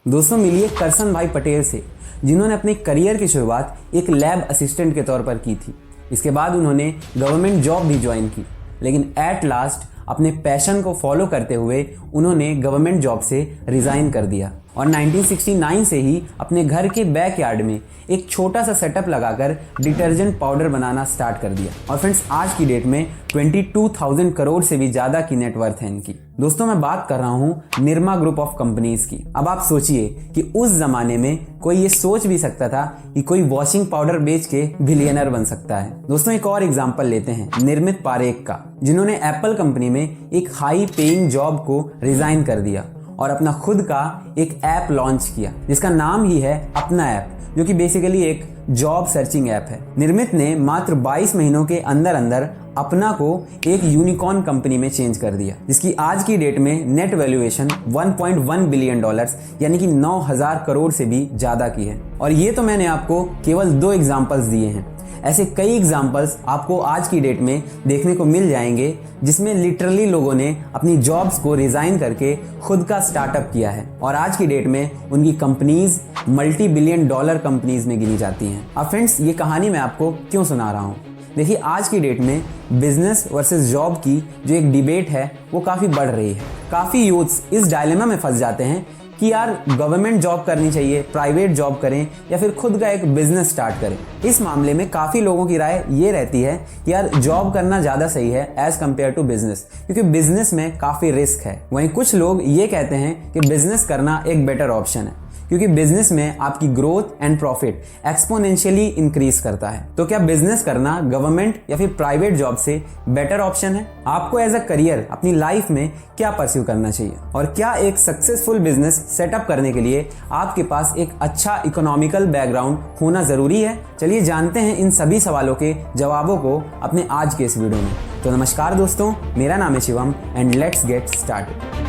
दोस्तों मिलिए करसन भाई पटेल से, जिन्होंने अपने करियर की शुरुआत एक लैब असिस्टेंट के तौर पर की थी। इसके बाद उन्होंने गवर्नमेंट जॉब भी ज्वाइन की, लेकिन एट लास्ट अपने पैशन को फॉलो करते हुए उन्होंने गवर्नमेंट जॉब से रिजाइन कर दिया और 1969 से ही अपने घर के बैकयार्ड में एक छोटा सा सेटअप लगाकर डिटर्जेंट पाउडर बनाना स्टार्ट कर दिया। और फ्रेंड्स आज की डेट में 22,000 करोड़ से भी ज़्यादा की नेटवर्थ है इनकी। दोस्तों मैं बात कर रहा हूँ निरमा ग्रुप ऑफ कंपनीज की। अब आप सोचिए कि उस जमाने में कोई ये सोच भी सकता था कि कोई वॉशिंग पाउडर बेच के बिलियनर बन सकता है। दोस्तों एक और एग्जांपल लेते हैं निर्मित पारेख का, जिन्होंने एप्पल कंपनी में एक हाई पेइंग जॉब को रिजाइन कर दिया और अपना खुद का एक ऐप लॉन्च किया जिसका नाम ही है अपना ऐप, जो कि बेसिकली एक जॉब सर्चिंग ऐप है। निर्मित ने मात्र 22 महीनों के अंदर अंदर अपना को एक यूनिकॉर्न कंपनी में चेंज कर दिया, जिसकी आज की डेट में नेट वैल्यूएशन 1.1 बिलियन डॉलर्स यानी कि 9,000 करोड़ से भी ज्यादा की है। और ये तो मैंने आपको केवल 2 एग्जांपल्स दिए हैं। ऐसे कई एग्जांपल्स आपको आज की डेट में देखने को मिल जाएंगे जिसमें लिटरली लोगों ने अपनी जॉब्स को रिजाइन करके खुद का स्टार्टअप किया है और आज की डेट में उनकी companies multi billion dollar companies में गिनी जाती हैं। अब फ्रेंड्स ये कहानी मैं आपको क्यों सुना रहा हूँ, देखिए आज की डेट में बिजनेस वर्सेस जॉब की जो एक डिबेट है वो काफ़ी बढ़ रही है। काफ़ी यूथ्स इस डायलेमा में फंस जाते हैं कि यार गवर्नमेंट जॉब करनी चाहिए, प्राइवेट जॉब करें या फिर खुद का एक बिजनेस स्टार्ट करें। इस मामले में काफ़ी लोगों की राय ये रहती है कि यार जॉब करना ज़्यादा सही है एज कम्पेयर टू बिजनेस, क्योंकि बिजनेस में काफ़ी रिस्क है। वहीं कुछ लोग ये कहते हैं कि बिजनेस करना एक बेटर ऑप्शन है, क्योंकि बिजनेस में आपकी growth and profit exponentially increase करता है। तो क्या बिजनेस करना गवर्नमेंट या फिर प्राइवेट जॉब से बेटर ऑप्शन है? आपको एज अ करियर अपनी लाइफ में क्या परस्यू करना चाहिए और क्या एक सक्सेसफुल बिजनेस सेटअप करने के लिए आपके पास एक अच्छा इकोनॉमिकल बैकग्राउंड होना जरूरी है? चलिए जानते हैं इन सभी सवालों के जवाबों को अपने आज के इस वीडियो में। तो नमस्कार दोस्तों, मेरा नाम है Shivam and let's get started.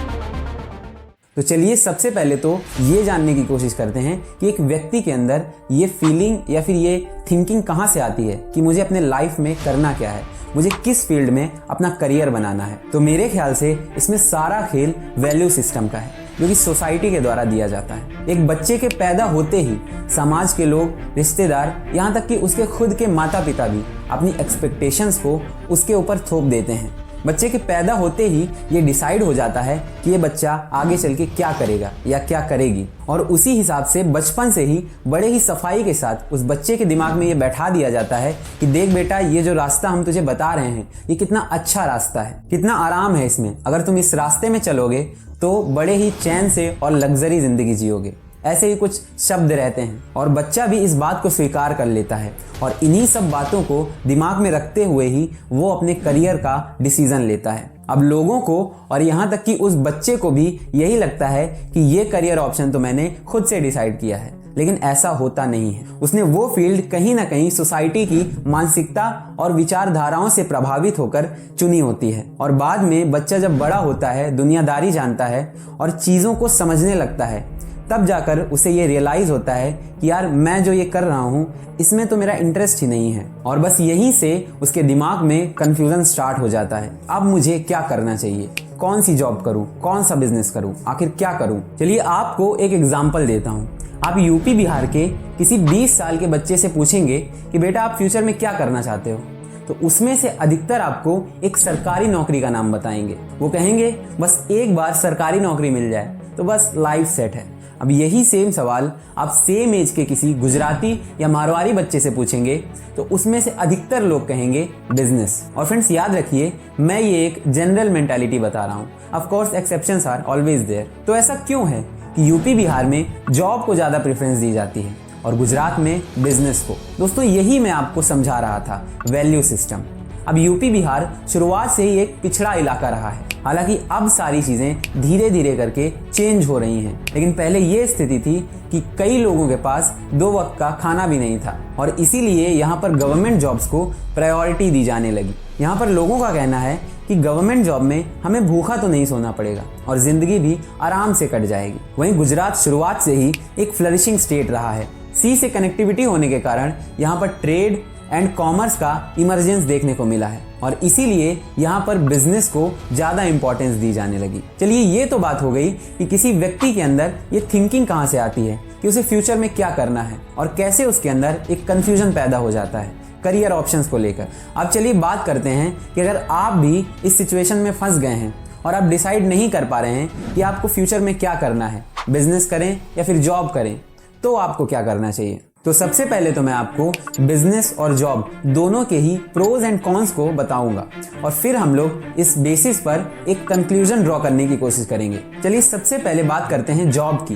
तो चलिए सबसे पहले तो ये जानने की कोशिश करते हैं कि एक व्यक्ति के अंदर ये फीलिंग या फिर ये थिंकिंग कहाँ से आती है कि मुझे अपने लाइफ में करना क्या है, मुझे किस फील्ड में अपना करियर बनाना है। तो मेरे ख्याल से इसमें सारा खेल वैल्यू सिस्टम का है, जो कि सोसाइटी के द्वारा दिया जाता है। एक बच्चे के पैदा होते ही समाज के लोग, रिश्तेदार, यहाँ तक कि उसके खुद के माता पिता भी अपनी एक्सपेक्टेशंस को उसके ऊपर थोप देते हैं। बच्चे के पैदा होते ही ये डिसाइड हो जाता है कि ये बच्चा आगे चल के क्या करेगा या क्या करेगी, और उसी हिसाब से बचपन से ही बड़े ही सफाई के साथ उस बच्चे के दिमाग में ये बैठा दिया जाता है कि देख बेटा, ये जो रास्ता हम तुझे बता रहे हैं ये कितना अच्छा रास्ता है, कितना आराम है इसमें, अगर तुम इस रास्ते में चलोगे तो बड़े ही चैन से और लग्जरी जिंदगी जियोगे। ऐसे ही कुछ शब्द रहते हैं और बच्चा भी इस बात को स्वीकार कर लेता है और इन्हीं सब बातों को दिमाग में रखते हुए ही वो अपने करियर का डिसीजन लेता है। अब लोगों को और यहाँ तक कि उस बच्चे को भी यही लगता है कि ये करियर ऑप्शन तो मैंने खुद से डिसाइड किया है, लेकिन ऐसा होता नहीं है। उसने वो फील्ड कहीं ना कहीं सोसाइटी की मानसिकता और विचारधाराओं से प्रभावित होकर चुनी होती है और बाद में बच्चा जब बड़ा होता है, दुनियादारी जानता है और चीज़ों को समझने लगता है, तब जाकर उसे ये रियलाइज होता है कि यार मैं जो ये कर रहा हूँ इसमें तो मेरा इंटरेस्ट ही नहीं है, और बस यहीं से उसके दिमाग में कंफ्यूजन स्टार्ट हो जाता है। अब मुझे क्या करना चाहिए, कौन सी जॉब करूँ, कौन सा बिजनेस करूँ, आखिर क्या करूँ? चलिए आपको एक एग्जाम्पल देता हूँ। आप यूपी बिहार के किसी 20 साल के बच्चे से पूछेंगे कि बेटा आप फ्यूचर में क्या करना चाहते हो, तो उसमें से अधिकतर आपको एक सरकारी नौकरी का नाम बताएंगे। वो कहेंगे बस एक बार सरकारी नौकरी मिल जाए तो बस लाइफ सेट है। अब यही सेम सवाल आप सेम एज के किसी गुजराती या मारवाड़ी बच्चे से पूछेंगे तो उसमें से अधिकतर लोग कहेंगे बिजनेस। और फ्रेंड्स याद रखिए, मैं ये एक जनरल मेंटालिटी बता रहा हूँ, of course exceptions are always there. तो ऐसा क्यों है कि यूपी बिहार में जॉब को ज़्यादा प्रेफरेंस दी जाती है और गुजरात में बिजनेस को? दोस्तों यही मैं आपको समझा रहा था, वैल्यू सिस्टम। अब यूपी बिहार शुरुआत से ही एक पिछड़ा इलाका रहा है, हालांकि अब सारी चीज़ें धीरे धीरे करके चेंज हो रही हैं, लेकिन पहले ये स्थिति थी कि कई लोगों के पास 2 वक्त का खाना भी नहीं था और इसीलिए यहाँ पर गवर्नमेंट जॉब्स को प्रायोरिटी दी जाने लगी। यहाँ पर लोगों का कहना है कि गवर्नमेंट जॉब में हमें भूखा तो नहीं सोना पड़ेगा और ज़िंदगी भी आराम से कट जाएगी। वहीं गुजरात शुरुआत से ही एक फ्लरिशिंग स्टेट रहा है। सी से कनेक्टिविटी होने के कारण यहाँ पर ट्रेड, एंड कॉमर्स का इमर्जेंस देखने को मिला है और इसीलिए यहाँ पर बिजनेस को ज़्यादा इंपॉर्टेंस दी जाने लगी। चलिए ये तो बात हो गई कि किसी व्यक्ति के अंदर ये थिंकिंग कहाँ से आती है कि उसे फ्यूचर में क्या करना है और कैसे उसके अंदर एक कन्फ्यूजन पैदा हो जाता है करियर ऑप्शंस को लेकर। अब चलिए बात करते हैं कि अगर आप भी इस सिचुएशन में फंस गए हैं और आप डिसाइड नहीं कर पा रहे हैं कि आपको फ्यूचर में क्या करना है, बिजनेस करें या फिर जॉब करें, तो आपको क्या करना चाहिए। तो सबसे पहले तो मैं आपको बिजनेस और जॉब दोनों के ही प्रोज एंड कॉन्स को बताऊंगा और फिर हम लोग इस बेसिस पर एक कंक्लूजन ड्रॉ करने की कोशिश करेंगे। चलिए सबसे पहले बात करते हैं जॉब की।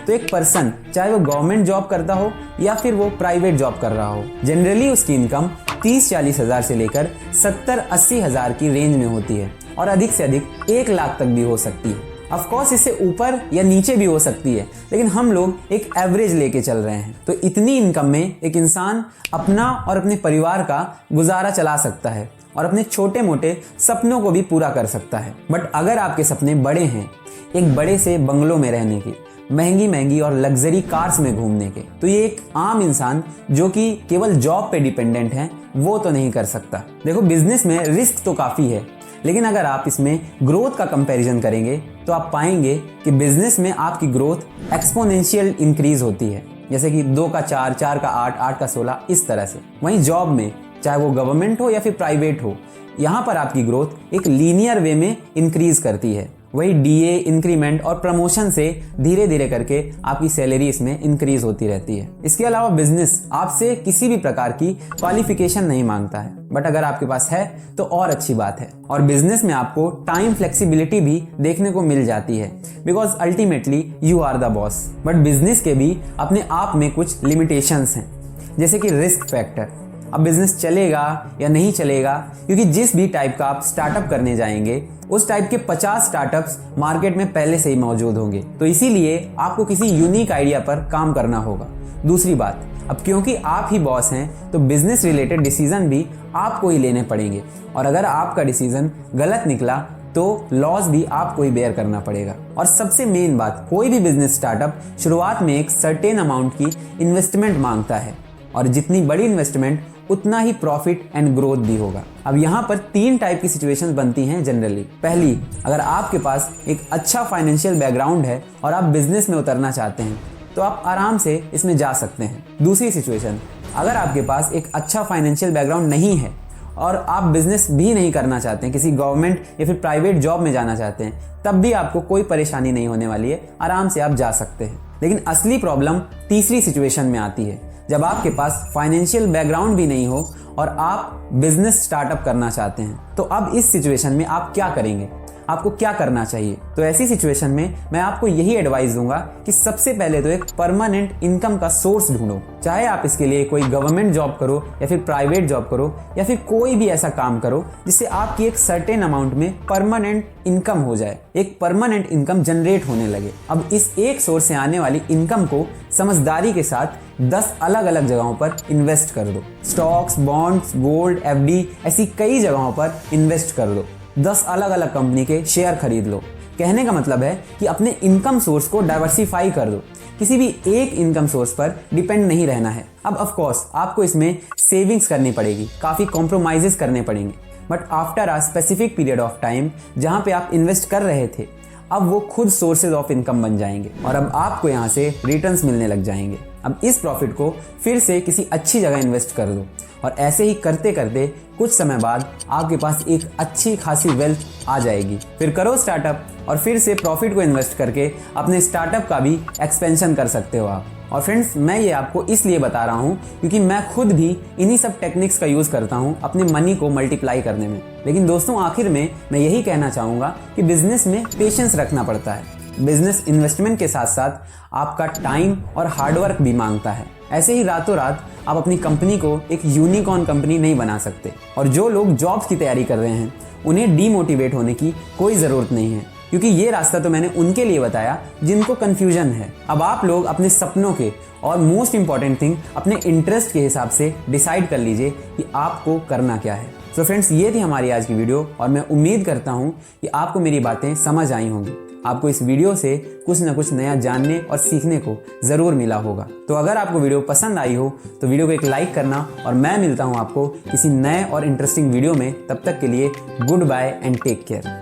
तो एक पर्सन चाहे वो गवर्नमेंट जॉब करता हो या फिर वो प्राइवेट जॉब कर रहा हो, जनरली उसकी इनकम 30-40 हज़ार से लेकर 70-80 हज़ार की रेंज में होती है और अधिक से अधिक 1 लाख तक भी हो सकती है। ऑफ कोर्स इससे ऊपर या नीचे भी हो सकती है, लेकिन हम लोग एक एवरेज लेके चल रहे हैं। तो इतनी इनकम में एक इंसान अपना और अपने परिवार का गुजारा चला सकता है और अपने छोटे मोटे सपनों को भी पूरा कर सकता है। बट अगर आपके सपने बड़े हैं, एक बड़े से बंगलों में रहने के, महंगी महंगी और लग्जरी कार्स में घूमने के, तो ये एक आम इंसान जो कि केवल जॉब पे डिपेंडेंट है वो तो नहीं कर सकता। देखो बिजनेस में रिस्क तो काफ़ी है, लेकिन अगर आप इसमें ग्रोथ का कंपैरिजन करेंगे तो आप पाएंगे कि बिजनेस में आपकी ग्रोथ एक्सपोनेंशियल इंक्रीज होती है, जैसे कि 2 का 4, 4 का 8, 8 का 16, इस तरह से। वहीं जॉब में चाहे वो गवर्नमेंट हो या फिर प्राइवेट हो, यहाँ पर आपकी ग्रोथ एक लीनियर वे में इंक्रीज करती है। वही डीए, इंक्रीमेंट और प्रमोशन से धीरे धीरे करके आपकी सैलरी इसमें इंक्रीज होती रहती है। इसके अलावा बिजनेस आपसे किसी भी प्रकार की क्वालिफिकेशन नहीं मांगता है, बट अगर आपके पास है तो और अच्छी बात है। और बिजनेस में आपको टाइम फ्लेक्सिबिलिटी भी देखने को मिल जाती है, because ultimately you are the boss. But business के भी अपने आप में कुछ लिमिटेशंस हैं, जैसे कि रिस्क फैक्टर। अब बिजनेस चलेगा या नहीं चलेगा, क्योंकि जिस भी टाइप का आप स्टार्टअप करने जाएंगे उस टाइप के 50 स्टार्टअप्स मार्केट में पहले से ही मौजूद होंगे, तो इसीलिए आपको किसी यूनिक आइडिया पर काम करना होगा। दूसरी बात, अब क्योंकि आप ही बॉस हैं तो बिजनेस रिलेटेड डिसीजन भी आपको ही लेने पड़ेंगे और अगर आपका डिसीजन गलत निकला तो लॉस भी आपको ही बेयर करना पड़ेगा। और सबसे मेन बात, कोई भी बिजनेस स्टार्टअप शुरुआत में एक सर्टेन अमाउंट की इन्वेस्टमेंट मांगता है और जितनी बड़ी इन्वेस्टमेंट उतना ही प्रॉफिट एंड ग्रोथ भी होगा। अब यहाँ पर 3 टाइप की सिचुएशंस बनती हैं जनरली। पहली, अगर आपके पास एक अच्छा फाइनेंशियल बैकग्राउंड है और आप बिजनेस में उतरना चाहते हैं तो आप आराम से इसमें जा सकते हैं। दूसरी सिचुएशन, अगर आपके पास एक अच्छा फाइनेंशियल बैकग्राउंड नहीं है और आप बिजनेस भी नहीं करना चाहते हैं, किसी गवर्नमेंट या फिर प्राइवेट जॉब में जाना चाहते हैं, तब भी आपको कोई परेशानी नहीं होने वाली है, आराम से आप जा सकते हैं। लेकिन असली प्रॉब्लम तीसरी सिचुएशन में आती है, जब आपके पास फाइनेंशियल बैकग्राउंड भी नहीं हो और आप बिजनेस स्टार्टअप करना चाहते हैं। तो अब इस सिचुएशन में आप क्या करेंगे, आपको क्या करना चाहिए? तो ऐसी सिचुएशन में मैं आपको यही एडवाइस दूंगा कि सबसे पहले तो एक परमानेंट इनकम का सोर्स ढूंढो। चाहे आप इसके लिए कोई गवर्नमेंट जॉब करो या फिर प्राइवेट जॉब करो या फिर कोई भी ऐसा काम करो जिससे आपकी एक सर्टेन अमाउंट में परमानेंट इनकम हो जाए, एक परमानेंट इनकम जनरेट होने लगे। अब इस एक सोर्स से आने वाली इनकम को समझदारी के साथ 10 अलग अलग जगहों पर इन्वेस्ट कर दो। स्टॉक्स, बॉन्ड्स, गोल्ड, एफडी, ऐसी कई जगहों पर इन्वेस्ट कर दो। 10 अलग अलग कंपनी के शेयर खरीद लो। कहने का मतलब है कि अपने इनकम सोर्स को डाइवर्सिफाई कर दो, किसी भी एक इनकम सोर्स पर डिपेंड नहीं रहना है। अब ऑफ कोर्स आपको इसमें सेविंग्स करनी पड़ेगी, काफ़ी कॉम्प्रोमाइजेस करने पड़ेंगे, but after a specific period of time जहाँ पे आप इन्वेस्ट कर रहे थे, अब वो खुद सोर्सेज ऑफ इनकम बन जाएंगे और अब आपको यहाँ से रिटर्न्स मिलने लग जाएंगे। अब इस प्रॉफिट को फिर से किसी अच्छी जगह इन्वेस्ट कर दो और ऐसे ही करते करते कुछ समय बाद आपके पास एक अच्छी खासी वेल्थ आ जाएगी। फिर करो स्टार्टअप और फिर से प्रॉफिट को इन्वेस्ट करके अपने स्टार्टअप का भी एक्सपेंशन कर सकते हो आप। और फ्रेंड्स, मैं ये आपको इसलिए बता रहा हूँ क्योंकि मैं खुद भी इन्हीं सब टेक्निक्स का यूज़ करता हूँ अपने मनी को मल्टीप्लाई करने में। लेकिन दोस्तों, आखिर में मैं यही कहना चाहूँगा कि बिजनेस में पेशेंस रखना पड़ता है। बिजनेस इन्वेस्टमेंट के साथ साथ आपका टाइम और हार्डवर्क भी मांगता है। ऐसे ही रातों रात आप अपनी कंपनी को एक यूनिकॉर्न कंपनी नहीं बना सकते। और जो लोग जॉब्स की तैयारी कर रहे हैं उन्हें डीमोटिवेट होने की कोई ज़रूरत नहीं है, क्योंकि ये रास्ता तो मैंने उनके लिए बताया जिनको कन्फ्यूजन है। अब आप लोग अपने सपनों के और मोस्ट इंपॉर्टेंट थिंग अपने इंटरेस्ट के हिसाब से डिसाइड कर लीजिए कि आपको करना क्या है। सो फ्रेंड्स, ये थी हमारी आज की वीडियो और मैं उम्मीद करता हूँ कि आपको मेरी बातें समझ आई होंगी। आपको इस वीडियो से कुछ ना कुछ नया जानने और सीखने को ज़रूर मिला होगा। तो अगर आपको वीडियो पसंद आई हो तो वीडियो को एक लाइक करना, और मैं मिलता हूँ आपको किसी नए और इंटरेस्टिंग वीडियो में। तब तक के लिए goodbye and take care.